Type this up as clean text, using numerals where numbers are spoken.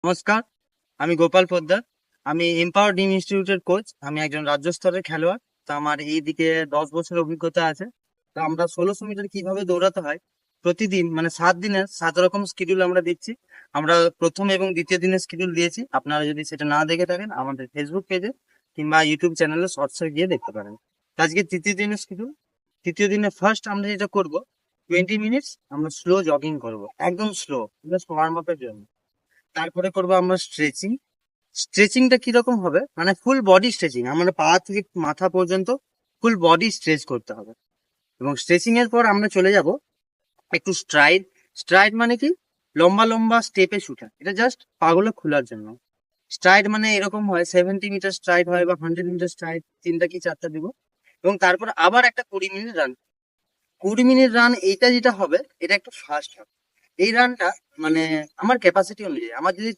নমস্কার, আমি গোপাল পোদ্দার। আমি এম্পাওয়ার ডিম ইনস্টিটিউটের কোচ। আমি একজন রাজ্য স্তরের খেলোয়াড়। তো আমার এইদিকে 10 বছর অভিজ্ঞতা আছে। তো আমরা 1600 মিটার কিভাবে দৌড়াতে হয় প্রতিদিন, মানে 7 দিনের 7 রকম শিডিউল আমরা দিচ্ছি। আমরা প্রথম এবং দ্বিতীয় দিনের শিডিউল দিয়েছি। আপনারা যদি সেটা না দেখে থাকেন, আমাদের ফেসবুক পেজে কিংবা ইউটিউব চ্যানেলে শর্টসে গিয়ে দেখতে পারেন। তো আজকে তৃতীয় দিনের শিডিউল। তৃতীয় দিনে ফার্স্ট আমরা যেটা করব, 20 মিনিটস আমরা স্লো জগিং করব, একদম স্লো, জাস্ট ওয়ার্ম আপের জন্য। তারপরে করবো আমরা স্ট্রেচিং। স্ট্রেচিংটা কিরকম হবে, মানে ফুল বডি স্ট্রেচিং, আমরা পা থেকে মাথা পর্যন্ত ফুল বডি স্ট্রেচ করতে হবে। এবং স্ট্রেচিং এর পর আমরা চলে যাব একটু স্ট্রাইড। স্ট্রাইড মানে কি, লম্বা লম্বা স্টেপে শুটা, এটা জাস্ট পাগুলো খোলার জন্য। স্ট্রাইড মানে এরকম হয়, 70 মিটার স্ট্রাইড হয় বা 100 মিটার স্ট্রাইড, তিনটা কি চারটা দিব। এবং তারপর আবার একটা 20 মিনিট রান। 20 মিনিট রান, এইটা যেটা হবে এটা একটু ফাস্ট হবে। এই রানটা মানে আমার ক্যাপাসিটি অনুযায়ী, আমার যদি